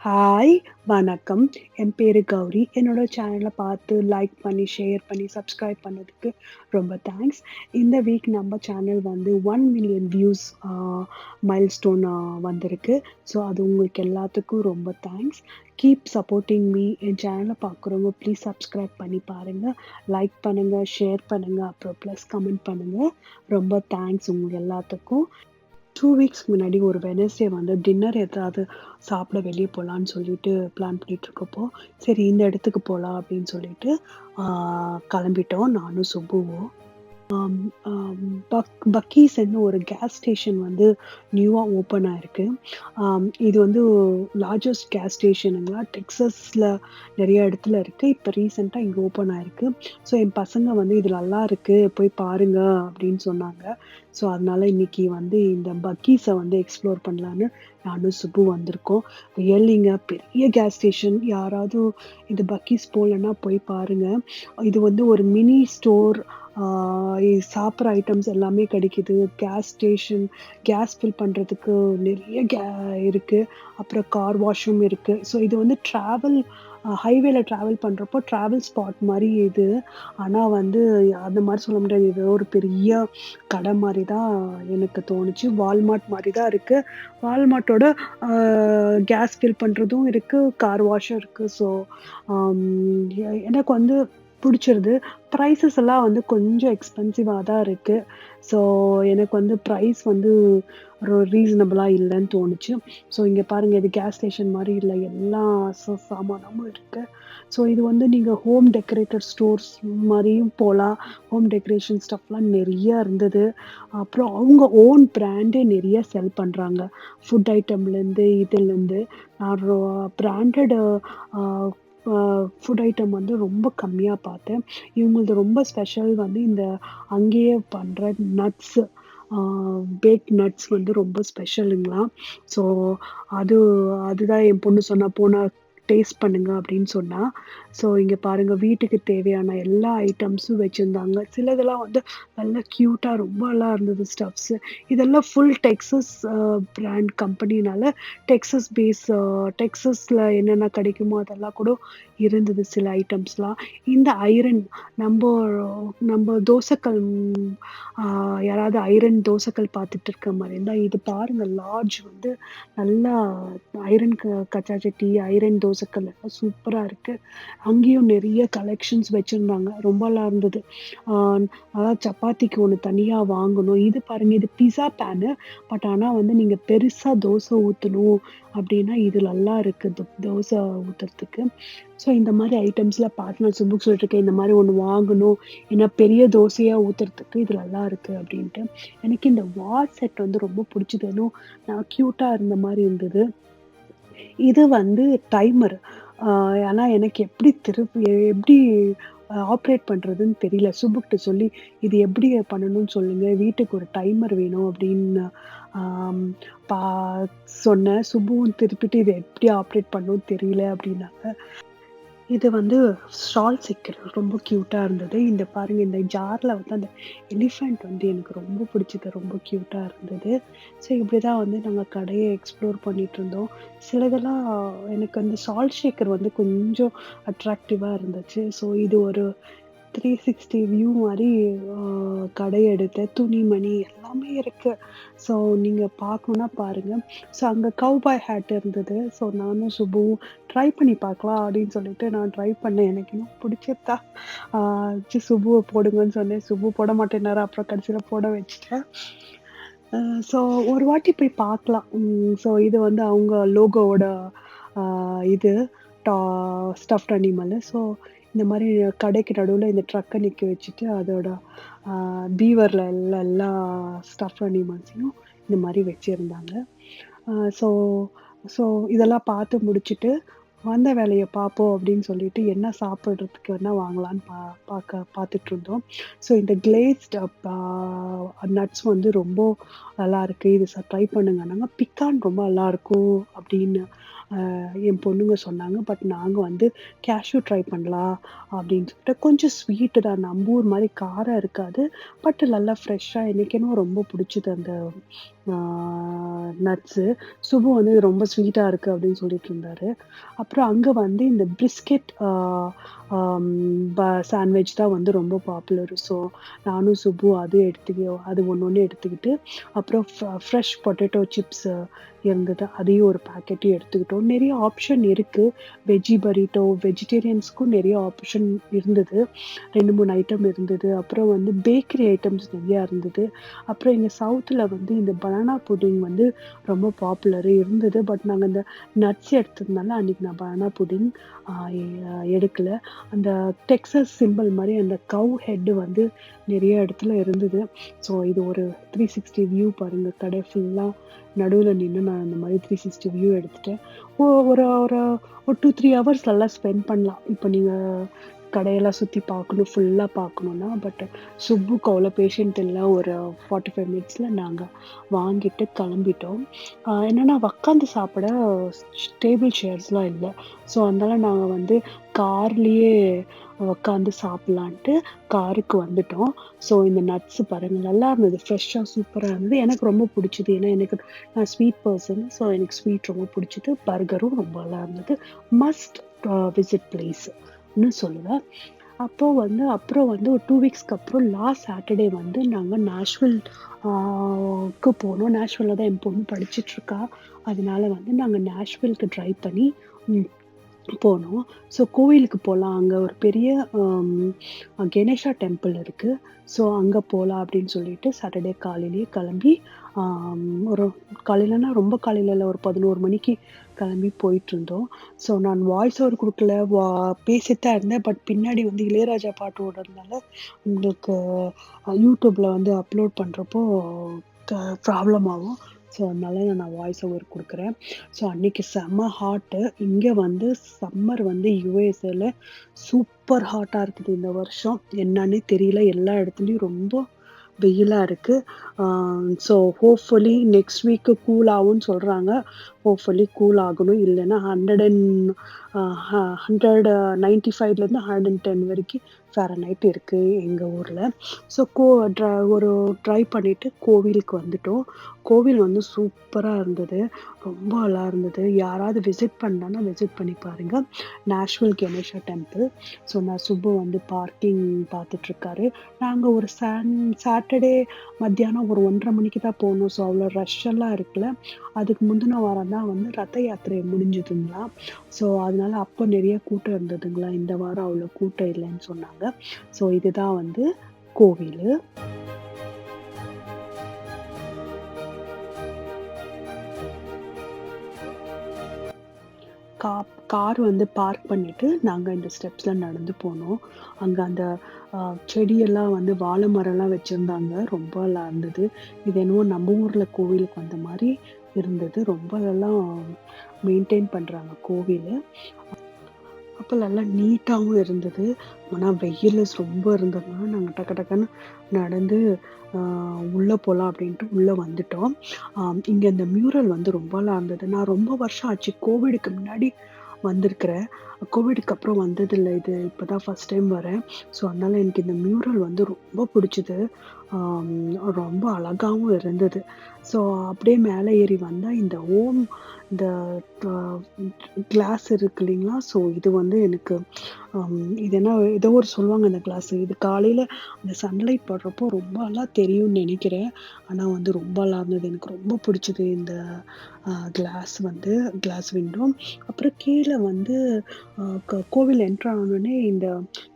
Hi! வணக்கம். என் பேரு கௌரி. என்னோட சேனல பார்த்து லைக் பண்ணி, ஷேர் பண்ணி, சப்ஸ்கிரைப் பண்ணதுக்கு ரொம்ப தேங்க்ஸ். இந்த வீக் நம்ம சேனல் வந்து 1,000,000 வியூஸ் மைல்ஸ்டோன் வந்திருக்கு. ஸோ அது உங்களுக்கு எல்லாத்துக்கும் ரொம்ப தேங்க்ஸ். Keep supporting me. என் சேனல பார்க்குறவங்க ப்ளீஸ் சப்ஸ்கிரைப் பண்ணி பாருங்க. லைக் பண்ணுங்க, ஷேர் பண்ணுங்க, அப்புறம் ப்ளஸ் கமெண்ட் பண்ணுங்க. ரொம்ப தேங்க்ஸ் உங்க எல்லாத்துக்கும். 2 வீக்ஸ்க்கு முன்னாடி ஒரு வெட்னஸ்டே வந்து டின்னர் ஏதாவது சாப்பிட வெளிய போலான்னு சொல்லிட்டு பிளான் பண்ணிட்டுருக்கப்போ, சரி இந்த இடத்துக்கு போலாம் அப்படின்னு சொல்லிட்டு ஆ கிளம்பிட்டோம் நானும் சுப்புவும். ஆம், பக்கீஸ்ன்னு ஒரு கேஸ் ஸ்டேஷன் வந்து நியூவா ஓப்பன் ஆயிருக்கு. இது வந்து லார்ஜஸ்ட் கேஸ் ஸ்டேஷனுங்களா டெக்சாஸ்ல நெறைய இடத்துல இருக்கு. இப்ப ரீசென்ட்டா இங்க ஓப்பன் ஆயிருக்கு. ஸோ என் பசங்க வந்து இது நல்லா இருக்கு போய் பாருங்க அப்படின்னு சொன்னாங்க. ஸோ அதனால இன்னைக்கு வந்து இந்த பக்கீஸ வந்து எக்ஸ்ப்ளோர் பண்ணலான்னு நானும் சுப்பு வந்திருக்கோம். ரியலிங்க பெரிய கேஸ் ஸ்டேஷன். யாராவது இந்த பக்கீஸ் போலன்னா போய் பாருங்க. இது வந்து ஒரு மினி ஸ்டோர். ஆ சாப்பிடுற ஐட்டம்ஸ் எல்லாமே கிடைக்குது. கேஸ் ஸ்டேஷன், கேஸ் ஃபில் பண்றதுக்கு நெறைய இருக்கு. அப்புறம் கார் வாஷும் இருக்கு. ஸோ இது வந்து ஹைவேல டிராவல் பண்றப்போ டிராவல் ஸ்பாட் மாரி இது. ஆனா வந்து அந்த மாரி சொல்ல முடியாது. இது ஒரு பெரிய கடை மாரி தான் எனக்கு தோணுச்சு. வால்மார்ட் மாரி தான் இருக்கு. வால்மார்ட்டோட ஆ கேஸ் ஃபில் பண்றதும் இருக்கு. கார் வாஷும் இருக்கு. ஸோ ஆம் எனக்கு வந்து புடிச்சிருது. பிரைஸஸ் எல்லாம் வந்து கொஞ்சம் எக்ஸ்பென்சிவா தான் இருக்கு. ஸோ எனக்கு வந்து பிரைஸ் வந்து ஒரு ரீசனபிளா இல்லன்னு தோணுச்சு. ஸோ இங்க பாருங்க இது கேஸ் ஸ்டேஷன் மாரி இல்ல. எல்லா சாமானமும் இருக்கு. ஸோ இது வந்து நீங்க ஹோம் டெக்கரேட்டட் ஸ்டோர்ஸ் மாரியும் போலாம். ஹோம் டெக்கரேஷன் ஸ்டஃப்லாம் நெறைய இருந்தது. அப்புறம் அவங்க ஓன் பிராண்டே நெறைய செல் பண்றாங்க. ஃபுட் ஐட்டம்லேருந்து இதுலேருந்து. நான் பிராண்டட் ஆ அ ஃபுட் ஐட்டம் வந்து ரொம்ப கம்மியா பார்த்தேன். இவங்களது ரொம்ப ஸ்பெஷல் வந்து இந்த அங்கேயே பண்ற நட்ஸு. ஆ பேக்ட் நட்ஸ் வந்து ரொம்ப ஸ்பெஷலுங்களாம். ஸோ அது அதுதான் என் பொண்ணு சொன்னா, "போனா டேஸ்ட் பண்ணுங்க" அப்படின்னு சொன்னா. ஸோ இங்க பாருங்க வீட்டுக்கு தேவையான எல்லா ஐட்டம்ஸும் வச்சிருந்தாங்க. சிலதெல்லாம் வந்து நல்லா கியூட்டா ரொம்பலாம் இருந்தது ஸ்டஃப்ஸு. இதெல்லாம் ஃபுல் டெக்சஸ் பிராண்ட் கம்பெனினால டெக்சஸ்ல என்னென்ன கிடைக்குமோ அதெல்லாம் கூட இருந்தது சில ஐட்டம்ஸ்லாம். இந்த ஐரன் நம்ப நம்ப தோசைக்கல் ஆ யாராவது ஐரன் தோசைக்கல் பார்த்துட்டு இருக்க மாரி இருந்தா, இது பாருங்க லார்ஜ் வந்து நல்லா ஐரன் கச்சா சட்டி, ஐரன் தோசைக்கல் எல்லாம் சூப்பரா இருக்கு. அங்கேயும் நெறைய கலெக்ஷன்ஸ் வச்சிருந்தாங்க. ரொம்பலாம் இருந்தது. ஆ அதான் சப்பாத்திக்கு ஒண்ணு தனியா வாங்கணும். இது பாருங்க இது பிஸா பேனு. பட் ஆனா வந்து நீங்க பெருசா தோசை ஊத்தணும் அப்டின்னா, இது நல்லா இருக்கு. தோசை ஊத்துறதுக்கு. ஸோ இந்த மாரி ஐட்டம்ஸ்லாம் பார்த்து நான் சுப்புக்கு சொல்லிட்டுருக்கேன். இந்த மாரி ஒண்ணு வாங்கணும். ஏன்னா பெரிய தோசையா ஊத்துறதுக்கு இது நல்லாருக்கு அப்டின்ட்டு. எனக்கு இந்த வால் செட் வந்து ரொம்ப புடிச்சது. ஏதோ கியூட்டா இருந்த மாரி இருந்தது. இது வந்து டைமர். ஆ ஆனா எனக்கு எப்படி ஆப்ரேட் பண்றதுன்னு தெரியல. சுபுகிட்ட சொல்லி, "இது எப்படி பண்ணணும்னு சொல்லுங்க. வீட்டுக்கு ஒரு டைமர் வேணும்" அப்படின்னு ஆம் பா சொன்னேன். சுப்புவும் திருப்பிட்டு, "இத எப்படி ஆப்ரேட் பண்ணணும்னு தெரியல" அப்படின்னாங்க. இது வந்து ஷால் சிக்கர் ரொம்ப கியூட்டா இருந்தது. இந்த பாருங்க இந்த ஜார்ல வந்து அந்த எலிஃபண்ட் வந்து எனக்கு ரொம்ப பிடிச்சது. ரொம்ப கியூட்டா இருந்தது. ஸோ இப்படிதான் வந்து நாங்க கடைய எக்ஸ்ப்ளோர் பண்ணிட்டுருந்தோம். சிலதெல்லாம் எனக்கு அந்த சால்ட் ஷேக்கர் வந்து கொஞ்சம் அட்ராக்டிவா இருந்துச்சு. ஸோ இது ஒரு 360 வியூ மாரி அ கடை எடுத்தேன். துணிமணி எல்லாமே இருக்கு. ஸோ நீங்க பார்க்கணும்னா பாருங்க. ஸோ அங்க கவ்பாய் ஹேட் இருந்தது. ஸோ நானும் சுப்புவும் ட்ரை பண்ணி பார்க்கலாம் அப்படின்னு சொல்லிட்டு நான் ட்ரை பண்ணேன். எனக்கு இன்னும் பிடிச்சிருத்தா. ஆ சுப்புவ போடுங்கன்னு சொன்னேன். சுப்பு போட மாட்டேன்னாரு. அப்புறம் கடைசியில போட வச்சுட்டேன். அ ஸோ ஒரு வாட்டி போய் பார்க்கலாம். ஸோ இது வந்து அவங்க லோகோவோட அ இது டா ஸ்டஃப்ட் அனிமலு. ஸோ இந்த மாரி கடைக்கு நடுவுல இந்த ட்ரக்க நிக்க வச்சுட்டு, அதோட பீவர்ல எல்லா ஸ்டஃப்ட் அனிமல்ஸையும் இந்த மாரி வச்சிருந்தாங்க. அ ஸோ ஸோ இதெல்லாம் பார்த்து முடிச்சுட்டு, "வந்த வேலைய பார்ப்போம்" அப்படின்னு சொல்லிட்டு என்ன சாப்பிடுறதுக்கு என்ன வாங்கலான்னு பார்த்துட்டுருந்தோம். ஸோ இந்த கிளேஸ்ட் நட்ஸ் வந்து ரொம்ப நல்லாயிருக்கு. இது ட்ரை பண்ணுங்கன்னாங்க. பிக்கான் ரொம்ப நல்லாயிருக்கும் அப்படின்னு என் பொண்ணுங்க சொன்னாங்க. பட் நாங்க வந்து கேஷ்யூ ட்ரை பண்ணலாம் அப்படின்னு சொல்லிட்டு கொஞ்சம் ஸ்வீட்டு தான். நம்ம ஊர் மாரி காரம் இருக்காது. பட் நல்லா ஃப்ரெஷ்ஷா எனக்கு என்னமோ ரொம்ப புடிச்சது அந்த ஆ நட்ஸு. சுபு வந்து ரொம்ப ஸ்வீட்டா இருக்கு அப்படின்னு சொல்லிட்டு இருந்தாரு. அப்புறம் அங்க வந்து இந்த பிஸ்கெட் ஆம் சாண்ட்விச் தான் வந்து ரொம்ப பாப்புலரு. ஸோ நானும் சுப்பு அது ஒண்ணு ஒண்ணு எடுத்துக்கிட்டு, அப்புறம் ஃப்ரெஷ் பொட்டேட்டோ சிப்ஸ் இருந்தது. அதையும் ஒரு பாக்கெட்டையும் எடுத்துக்கிட்டோம். நெறைய ஆப்ஷன் இருக்கு. வெஜ்ஜி பரீட்டோ, வெஜிடேரியன்ஸ்க்கும் நெறைய ஆப்ஷன் இருந்தது. 2, 3 ஐட்டம் இருந்தது. அப்புறம் வந்து பேக்கரி ஐட்டம்ஸ் நெறையா இருந்தது. அப்புறம் எங்க சவுத்துல வந்து இந்த பனானா புட்டிங் வந்து ரொம்ப பாப்புலரு இருந்தது. பட் நாங்க இந்த நட்ஸ் எடுத்ததுனால அன்னைக்கு நான் பனானா புட்டிங் அ எ எடுக்கல. அந்த டெக்சாஸ் சிம்பல் மாரி அந்த கவ் ஹெட் வந்து நெறைய இடத்துல இருந்தது. ஸோ இது ஒரு 360 வியூ பாருங்க. கடை ஃபுல்லா நடுவுல நின்னு நான் அந்த மாரி 360 வியூ எடுத்துட்டேன். ஒரு ஒரு ஒரு 2, 3 ஹவர்ஸ் நல்லா ஸ்பெண்ட் பண்ணலாம். இப்ப நீங்க கடையெல்லாம் சுத்தி பார்க்கணும், ஃபுல்லா பார்க்கணும்னா. பட் சுப்புக்கு அவ்வளோ பேஷண்ட் இல்ல. ஒரு 45 மினிட்ஸ்ல நாங்க வாங்கிட்டு கிளம்பிட்டோம். என்னன்னா உக்காந்து சாப்பிட டேபிள் சேர்ஸ்லாம் இல்ல. ஸோ அதனால நாங்க வந்து கார்லயே உக்காந்து சாப்பிடலான்ட்டு காருக்கு வந்துட்டோம். ஸோ இந்த நட்ஸ் பாருங்க நல்லா இருந்தது. ஃப்ரெஷ்ஷா சூப்பரா இருந்தது. எனக்கு ரொம்ப புடிச்சது. ஏன்னா நான் ஸ்வீட் பெர்சன். ஸோ எனக்கு ஸ்வீட் ரொம்ப புடிச்சது. பர்கரும் ரொம்ப நல்லா இருந்தது. மஸ்ட் விசிட் பிளேஸ்ன்னு சொல்லுவேன். அப்புறம் வந்து ஒரு 2 வீக்ஸ்க்கு அப்புறம் லாஸ்ட் சாட்டர்டே வந்து நாங்க நேஷ்வில் போனோம். நேஷ்வில்ல தான் என் பொண்ணு படிச்சுட்ருக்கா. அதனால வந்து நாங்க நேஷ்வில்க்கு ட்ரைவ் பண்ணி ம் போனோம். ஸோ கோவிலுக்கு போலாம். அங்க ஒரு பெரிய கணேஷா டெம்பிள் இருக்கு. ஸோ அங்க போலாம் அப்படின்னு சொல்லிட்டு சாட்டர்டே காலையிலேயே கிளம்பி, ஒரு காலையிலனா ரொம்ப காலையில இல்ல. ஒரு 11 மணிக்கு கிளம்பி போயிட்டுருந்தோம். ஸோ நான் வாய்ஸ் ஓவர் குடுக்கல. பேசிட்டு தான் இருந்தேன். பட் பின்னாடி வந்து இளையராஜா பாட்டு ஓடுறதுனால உங்களுக்கு YouTubeல வந்து அப்லோட் பண்றப்போ க ப்ராப்ளம் ஆகும். ஸோ அதனால நான் வாய்ஸ் ஓவர் குடுக்குறேன். ஸோ அன்னைக்கு செம்ம ஹாட்டு. இங்க வந்து சம்மர் வந்து யுஎஸ்ஏல சூப்பர் ஹாட்டா இருக்குது இந்த வருஷம். என்னன்னே தெரியல. எல்லா இடத்துலயும் ரொம்ப வெயிலா இருக்கு. Ah so hopefully next week cool ஆகும்ன்னு சொல்றாங்க. ஹோப்ஃபுல்லி கூல் ஆகணும். இல்லன்னா 195லேருந்து 110 வரைக்கும் ஃபாரன்ஹைட் இருக்கு எங்க ஊர்ல. ஸோ ஒரு ட்ரைவ் பண்ணிட்டு கோவிலுக்கு வந்துட்டோம். கோவில் வந்து சூப்பரா இருந்தது. ரொம்ப நல்லா இருந்தது. யாராவது விசிட் பண்ணலன்னா விசிட் பண்ணி பாருங்க. Nashville Ganesha temple. ஸோ நான் சுப்பு வந்து பார்க்கிங் பார்த்துட்ருக்காரு. நாங்க ஒரு சாட்டர்டே மத்தியானம் ஒரு 1:30 மணிக்கு தான் போனோம். ஸோ அவ்வளோ ரஷ் எல்லாம் இருக்குல்ல. அதுக்கு முந்தின வாரம் தான் வந்து ரத யாத்திரை முடிஞ்சுதுங்களா. ஸோ அதனால அப்போ நெறைய கூட்டம் இருந்ததுங்களா. இந்த வாரம் அவ்வளோ கூட்டம் இல்லன்னு சொன்னாங்க. ஸோ இதுதான் வந்து கோவிலு. கா கார் வந்து பார்க் பண்ணிட்டு, நாங்க இந்த ஸ்டெப்ஸ்ல நடந்து போனோம். அங்க அந்த செடியெல்லாம் வந்து வாழை மரம்லாம் வச்சிருந்தாங்க. ரொம்ப நல்லா இருந்தது. இது என்னவோ நம்ம ஊர்ல கோவிலுக்கு வந்த மாரி இருந்தது. ரொம்ப நல்லா மெயின்டெயின் பண்றாங்க கோவிலு. அப்ப நல்லா நீட்டாவும் இருந்தது. ஆனா வெயிலு ரொம்ப இருந்ததுனால நாங்க டக்கு டக்குன்னு நடந்து அ உள்ள போலாம் அப்படின்ட்டு உள்ள வந்துட்டோம். இங்க இந்த மியூரல் வந்து ரொம்ப நல்லா இருந்தது. நான் ரொம்ப வருஷம் ஆச்சு. கோவிடுக்கு முன்னாடி வந்திருக்கிறேன். கோவிடுக்கு அப்புறம் வந்ததில்ல இது. இப்பதான் ஃபர்ஸ்ட் டைம் வரேன். ஸோ அதனால எனக்கு இந்த மியூரல் வந்து ரொம்ப புடிச்சது. ஆம் ரொம்ப அழகாவும் இருந்தது. ஸோ அப்படியே மேலே ஏறி வந்தா இந்த இந்த அ கிளாஸ் இருக்கு இல்லைங்களா? ஸோ இது வந்து எனக்கு இது என்ன ஏதோ ஒரு சொல்லுவாங்க அந்த கிளாஸு. இது காலையில அந்த சன்லைட் படுறப்போ ரொம்ப நல்லா தெரியும்னு நெனைக்கிறேன். ஆனா வந்து ரொம்ப நல்லா இருந்தது. எனக்கு ரொம்ப பிடிச்சது இந்த கிளாஸ் விண்டோ. அப்புறம் கீழ வந்து அ கோவில் என்டர் ஆனோனே இந்த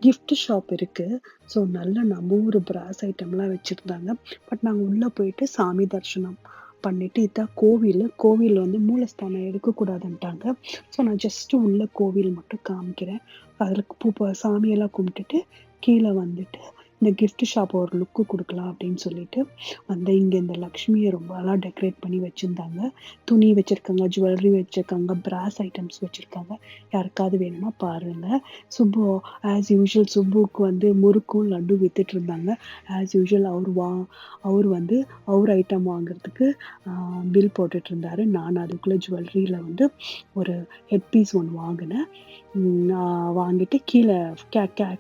கிஃப்ட் ஷாப் இருக்கு. ஸோ நல்ல நம்ம ஊரு பிராஸ் ஐட்டம்லாம் வச்சிருந்தாங்க. பட் நாங்க உள்ள போயிட்டு சாமி தரிசனம் பண்ணிட்டு இதான் கோவிலு. கோவில் வந்து மூலஸ்தானம் எடுக்கக்கூடாதுன்ட்டாங்க. ஸோ நான் ஜஸ்ட் உள்ள கோவில் மட்டும் காமிக்கிறேன். அதுல சாமியெல்லாம் கும்பிட்டுட்டு கீழ வந்துட்டு இந்த கிஃப்ட் ஷாப் ஒரு லுக்கு குடுக்கலாம் அப்படின்னு சொல்லிட்டு வந்து இங்க இந்த லக்ஷ்மிய ரொம்ப அழகா டெக்கரேட் பண்ணி வச்சிருந்தாங்க. துணி வச்சிருக்காங்க, ஜுவல்லரி வச்சிருக்காங்க, பிராஸ் ஐட்டம்ஸ் வச்சிருக்காங்க. யாருக்காவது வேணும்னா பாருங்க. சுப்பு ஆஸ் யூசுவல் சுப்புவுக்கு வந்து முறுக்கும், லட்டு வித்துட்டு இருந்தாங்க. ஆஸ் யூசுவல் அவர் வந்து அவர் ஐட்டம் வாங்குறதுக்கு பில் போட்டுட்டு இருந்தாரு. நான் அதுக்குள்ள ஜுவல்லரியில வந்து ஒரு ஹெட் பீஸ் ஒண்ணு வாங்குனேன். நான் வாங்கிட்டு கீழ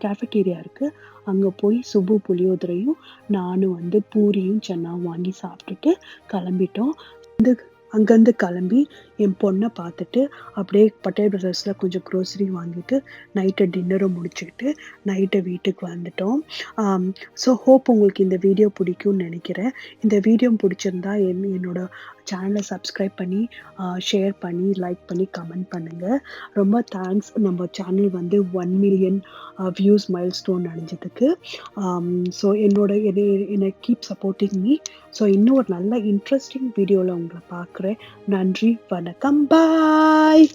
கேஃபட்டீரியா இருக்கு. அங்க போய் சுப்பு புளியோதரையும், நானும் வந்து பூரியும், சன்னாவும் வாங்கி சாப்பிட்டுட்டு கிளம்பிட்டோம். அங்கருந்து கிளம்பி என் பொண்ண பார்த்துட்டு, அப்படியே பட்டேல் பிரதர்ஸ்ல கொஞ்சம் குரோசரி வாங்கிட்டு, நைட்டு டின்னரும் முடிச்சுக்கிட்டு, நைட்டு வீட்டுக்கு வந்துட்டோம். ஆம் ஹோப் உங்களுக்கு இந்த வீடியோ பிடிக்கும்னு நெனைக்கிறேன். இந்த வீடியோ பிடிச்சிருந்தா என்னோட சேனல சப்ஸ்கிரைப் பண்ணி, ஷேர் பண்ணி, லைக் பண்ணி, கமெண்ட் பண்ணுங்க. ரொம்ப தேங்க்ஸ் நம்ம சேனல் வந்து 1 மில்லியன் வியூஸ் மைல்ஸ்டோன் அடைஞ்சதுக்கு. என்னை கீப் சப்போர்ட்டிங் மீ. இன்னும் ஒரு நல்ல இன்ட்ரெஸ்டிங் வீடியோல உங்கள பார்க்குறேன். நன்றி, வணக்கம், பாய்.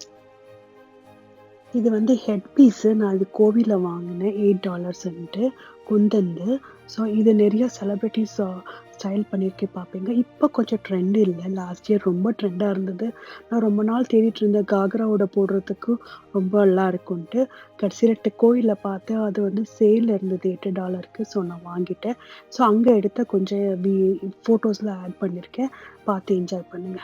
இது வந்து ஹெட் பீஸு. நான் இது கோவில்ல வாங்குனேன். $8ன்ட்டு குந்தன்து. இது நெறைய செலிபிரிட்டீஸ் ஸ்டைல் பண்ணியிருக்கேன் பார்ப்பீங்க. இப்ப கொஞ்சம் ட்ரெண்ட் இல்ல. லாஸ்ட் இயர் ரொம்ப ட்ரெண்டா இருந்தது. நான் ரொம்ப நாள் தேடிட்டு இருந்தேன். காக்ராவோட போடுறதுக்கு ரொம்ப நல்லா இருக்குன்ட்டு. கடைசியில கோயில்ல பார்த்தேன். அது வந்து சேல்ல இருந்தது $8க்கு. நான் வாங்கிட்டேன். அங்க எடுத்த கொஞ்சம் ஃபோட்டோஸ்லாம் ஆட் பண்ணியிருக்கேன். பார்த்து என்ஜாய் பண்ணுங்க.